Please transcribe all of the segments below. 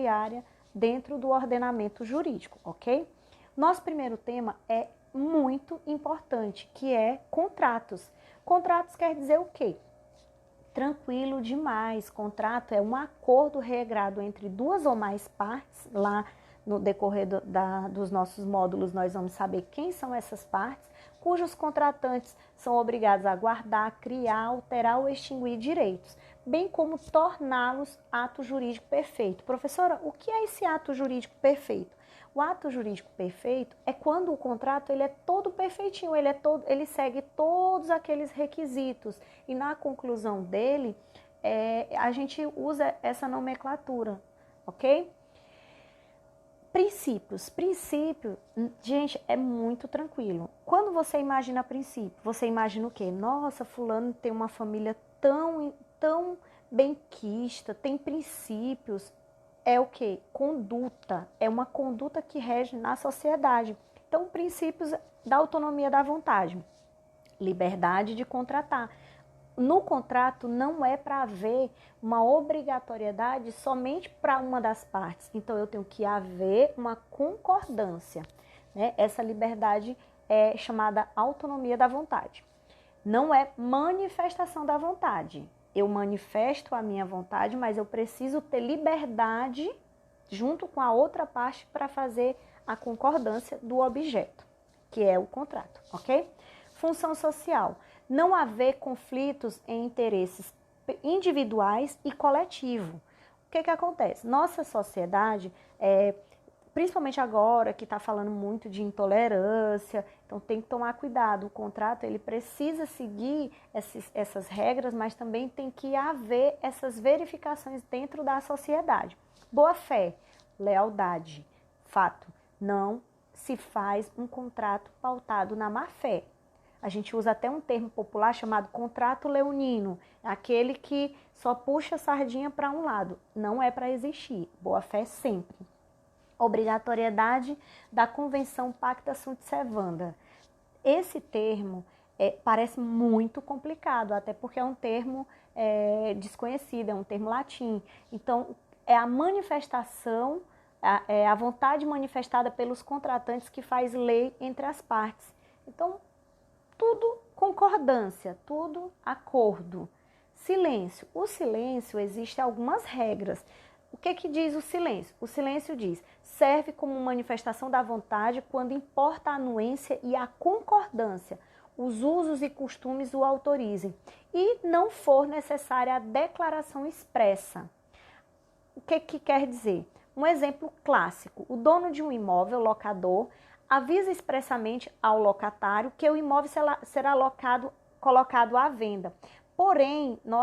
imobiliária dentro do ordenamento jurídico, ok? Nosso primeiro tema é muito importante, que é contratos. Contratos quer dizer o quê? Tranquilo demais. Contrato é um acordo regrado entre duas ou mais partes. Lá no decorrer dos nossos módulos nós vamos saber quem são essas partes, cujos contratantes são obrigados a guardar, criar, alterar ou extinguir direitos, bem como torná-los ato jurídico perfeito. Professora, o que é esse ato jurídico perfeito? O ato jurídico perfeito é quando o contrato ele é todo perfeitinho, ele segue todos aqueles requisitos e na conclusão dele a gente usa essa nomenclatura, ok? Princípio, gente, é muito tranquilo. Quando você imagina princípio, você imagina o quê? Nossa, fulano tem uma família tão benquista, tem princípios. É o quê? Conduta. É uma conduta que rege na sociedade. Então, princípios da autonomia da vontade. Liberdade de contratar. No contrato não é para haver uma obrigatoriedade somente para uma das partes. Então, eu tenho que haver uma concordância, né? Essa liberdade é chamada autonomia da vontade. Não é manifestação da vontade. Eu manifesto a minha vontade, mas eu preciso ter liberdade junto com a outra parte para fazer a concordância do objeto, que é o contrato, ok? Função social. Não haver conflitos em interesses individuais e coletivo. O que acontece? Nossa sociedade, principalmente agora que está falando muito de intolerância, então tem que tomar cuidado. O contrato ele precisa seguir essas regras, mas também tem que haver essas verificações dentro da sociedade. Boa fé, lealdade, fato, não se faz um contrato pautado na má fé. A gente usa até um termo popular chamado contrato leonino, aquele que só puxa a sardinha para um lado. Não é para existir, boa fé sempre. Obrigatoriedade da Convenção Pacta Sunt Servanda. Esse termo parece muito complicado, até porque é um termo desconhecido, é um termo latim. Então, é a manifestação, a vontade manifestada pelos contratantes que faz lei entre as partes. Então, tudo concordância, tudo acordo. Silêncio. O silêncio, existem algumas regras. O que diz o silêncio? O silêncio diz, serve como manifestação da vontade quando importa a anuência e a concordância, os usos e costumes o autorizem, e não for necessária a declaração expressa. O que quer dizer? Um exemplo clássico, o dono de um imóvel, locador, avisa expressamente ao locatário que o imóvel será colocado à venda. Porém, no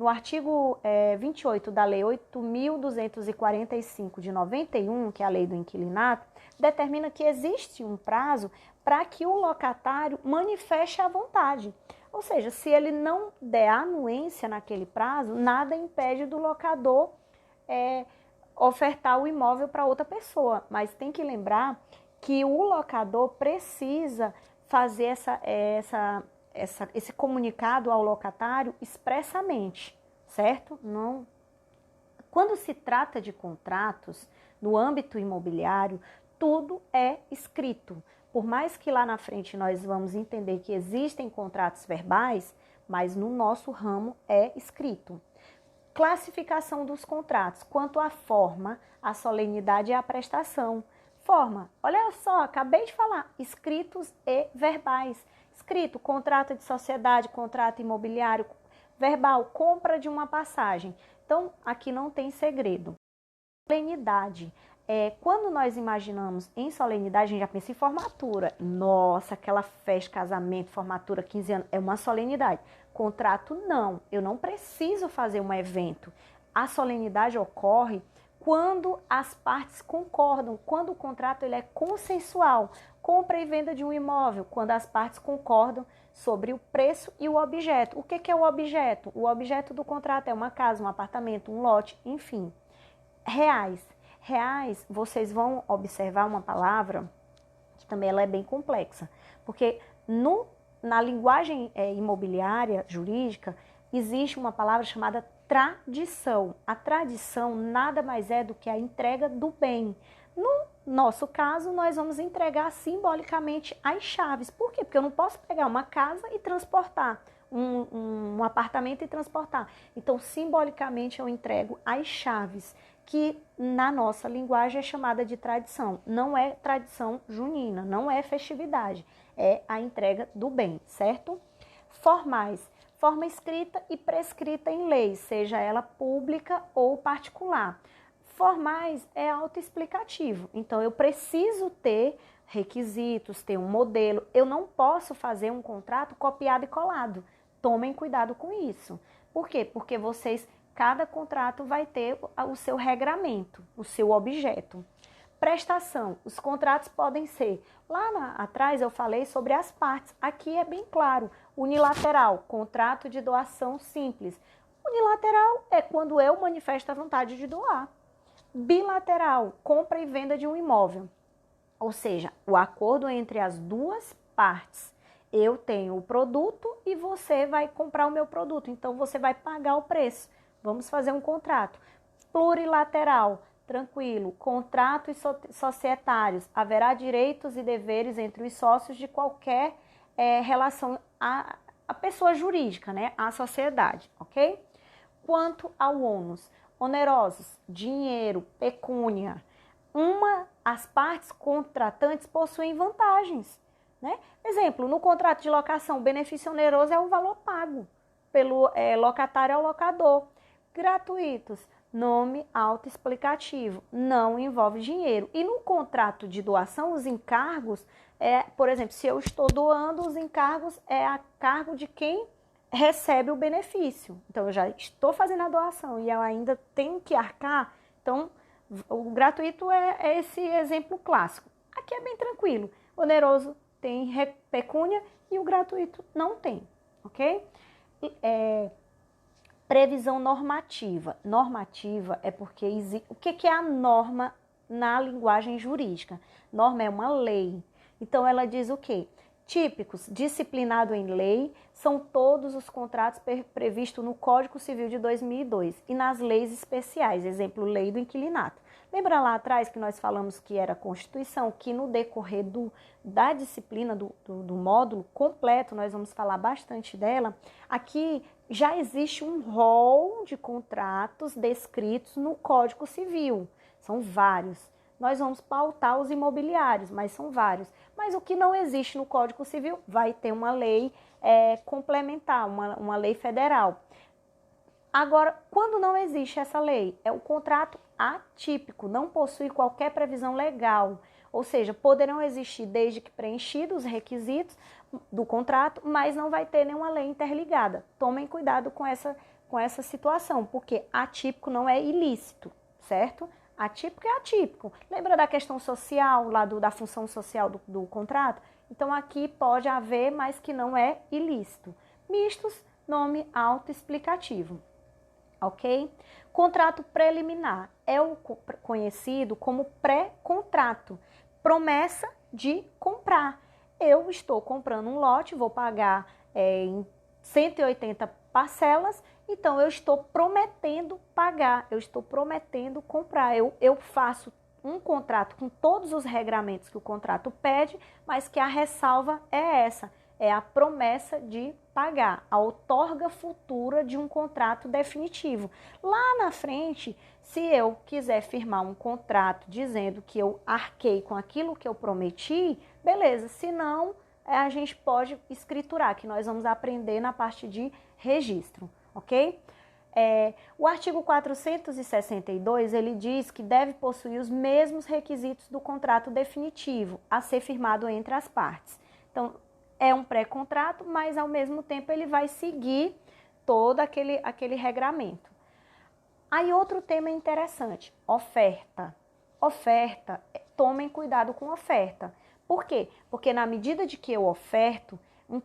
artigo 28 da Lei 8.245 de 91, que é a Lei do Inquilinato, determina que existe um prazo para que o locatário manifeste a vontade. Ou seja, se ele não der anuência naquele prazo, nada impede do locador ofertar o imóvel para outra pessoa. Mas tem que lembrar que o locador precisa fazer esse comunicado ao locatário expressamente, certo? Não. Quando se trata de contratos no âmbito imobiliário, tudo é escrito. Por mais que lá na frente nós vamos entender que existem contratos verbais, mas no nosso ramo é escrito. Classificação dos contratos, quanto à forma, a solenidade e a prestação. Forma, olha só, acabei de falar, escritos e verbais. Escrito, contrato de sociedade, contrato imobiliário, verbal, compra de uma passagem. Então, aqui não tem segredo. Solenidade. Quando nós imaginamos em solenidade, a gente já pensa em formatura. Nossa, aquela festa, casamento, formatura, 15 anos, é uma solenidade. Contrato, não. Eu não preciso fazer um evento. A solenidade ocorre quando as partes concordam, quando o contrato ele é consensual, compra e venda de um imóvel, quando as partes concordam sobre o preço e o objeto. O que é o objeto? O objeto do contrato é uma casa, um apartamento, um lote, enfim. Reais. Reais, vocês vão observar uma palavra que também ela é bem complexa, porque na linguagem imobiliária, jurídica, existe uma palavra chamada tradição. A tradição nada mais é do que a entrega do bem. No nosso caso, nós vamos entregar simbolicamente as chaves. Por quê? Porque eu não posso pegar uma casa e transportar, um apartamento e transportar. Então, simbolicamente, eu entrego as chaves, que na nossa linguagem é chamada de tradição. Não é tradição junina, não é festividade, é a entrega do bem, certo? Formais, forma escrita e prescrita em lei, seja ela pública ou particular. Formais é autoexplicativo, então eu preciso ter requisitos, ter um modelo. Eu não posso fazer um contrato copiado e colado. Tomem cuidado com isso. Por quê? Porque cada contrato vai ter o seu regramento, o seu objeto. Prestação, os contratos podem ser, atrás eu falei sobre as partes, aqui é bem claro, unilateral, contrato de doação simples. Unilateral é quando eu manifesto a vontade de doar. Bilateral, compra e venda de um imóvel, ou seja, o acordo entre as duas partes. Eu tenho o produto e você vai comprar o meu produto, então você vai pagar o preço. Vamos fazer um contrato. Plurilateral, tranquilo, contratos societários, haverá direitos e deveres entre os sócios de qualquer relação à pessoa jurídica, né? À sociedade, ok? Quanto ao ônus, onerosos, dinheiro, pecúnia, as partes contratantes possuem vantagens, né? Exemplo, no contrato de locação, o benefício oneroso é o valor pago pelo locatário ao locador. Gratuitos, nome autoexplicativo, não envolve dinheiro. E no contrato de doação, os encargos, por exemplo, se eu estou doando, os encargos é a cargo de quem recebe o benefício. Então, eu já estou fazendo a doação e eu ainda tenho que arcar. Então, o gratuito é esse exemplo clássico. Aqui é bem tranquilo. O oneroso tem pecúnia e o gratuito não tem, ok? Previsão normativa. Normativa é porque o que é a norma na linguagem jurídica? Norma é uma lei. Então, ela diz o quê? Típicos, disciplinado em lei, são todos os contratos previstos no Código Civil de 2002 e nas leis especiais, exemplo, lei do inquilinato. Lembra lá atrás que nós falamos que era a Constituição, que no decorrer da disciplina do módulo completo, nós vamos falar bastante dela. Aqui já existe um rol de contratos descritos no Código Civil, são vários. Nós vamos pautar os imobiliários, mas são vários. Mas o que não existe no Código Civil vai ter uma lei complementar, uma lei federal. Agora, quando não existe essa lei, é o contrato atípico, não possui qualquer previsão legal. Ou seja, poderão existir desde que preenchidos os requisitos do contrato, mas não vai ter nenhuma lei interligada. Tomem cuidado com essa situação, porque atípico não é ilícito, certo? Atípico é atípico. Lembra da questão social, lá da função social do contrato? Então, aqui pode haver, mas que não é ilícito. Mistos, nome autoexplicativo. Ok? Contrato preliminar é o conhecido como pré-contrato. Promessa de comprar. Eu estou comprando um lote, vou pagar em 180 parcelas, então eu estou prometendo pagar, eu estou prometendo comprar. Eu faço um contrato com todos os regramentos que o contrato pede, mas que a ressalva é essa, é a promessa de pagar, a outorga futura de um contrato definitivo. Lá na frente, se eu quiser firmar um contrato dizendo que eu arquei com aquilo que eu prometi, beleza, se não, a gente pode escriturar, que nós vamos aprender na parte de registro, ok? O artigo 462, ele diz que deve possuir os mesmos requisitos do contrato definitivo a ser firmado entre as partes. Então, é um pré-contrato, mas ao mesmo tempo ele vai seguir todo aquele regramento. Aí outro tema interessante, oferta. Oferta, tomem cuidado com oferta. Por quê? Porque na medida de que eu oferto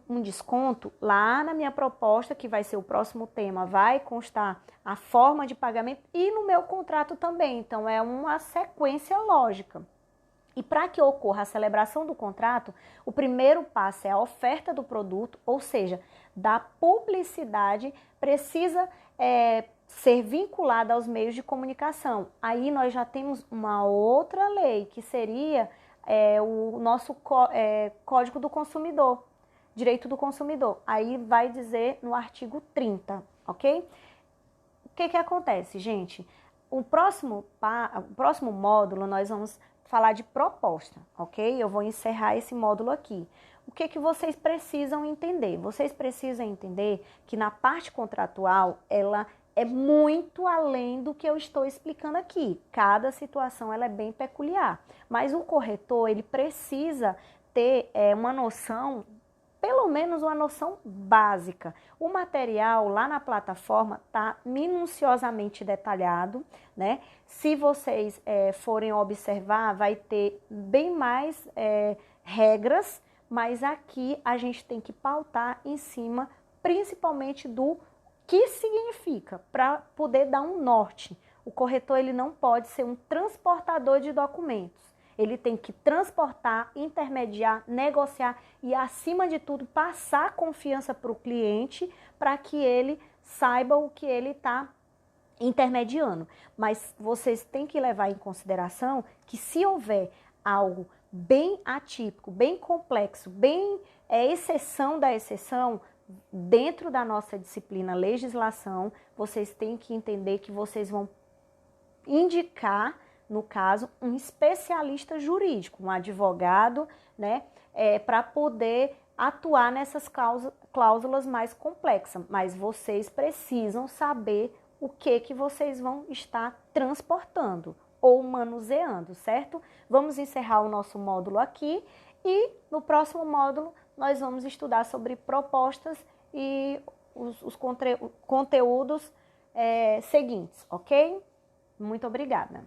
um desconto, lá na minha proposta, que vai ser o próximo tema, vai constar a forma de pagamento e no meu contrato também. Então, é uma sequência lógica. E para que ocorra a celebração do contrato, o primeiro passo é a oferta do produto, ou seja, da publicidade, precisa ser vinculada aos meios de comunicação. Aí nós já temos uma outra lei, que seria o nosso Código do Consumidor, Direito do Consumidor. Aí vai dizer no artigo 30, ok? O que acontece, gente? O próximo módulo nós vamos falar de proposta, ok? Eu vou encerrar esse módulo aqui. O que vocês precisam entender? Vocês precisam entender que na parte contratual, ela é muito além do que eu estou explicando aqui. Cada situação ela é bem peculiar. Mas o corretor, ele precisa ter uma noção, pelo menos uma noção básica. O material lá na plataforma está minuciosamente detalhado, né? Se vocês forem observar, vai ter bem mais regras, mas aqui a gente tem que pautar em cima, principalmente do que significa, para poder dar um norte. O corretor ele não pode ser um transportador de documentos. Ele tem que transportar, intermediar, negociar e, acima de tudo, passar confiança para o cliente para que ele saiba o que ele está intermediando. Mas vocês têm que levar em consideração que, se houver algo bem atípico, bem complexo, bem exceção da exceção, dentro da nossa disciplina legislação, vocês têm que entender que vocês vão indicar, no caso, um especialista jurídico, um advogado, né, para poder atuar nessas cláusulas mais complexas. Mas vocês precisam saber o que vocês vão estar transportando ou manuseando, certo? Vamos encerrar o nosso módulo aqui e no próximo módulo nós vamos estudar sobre propostas e os conteúdos seguintes, ok? Muito obrigada.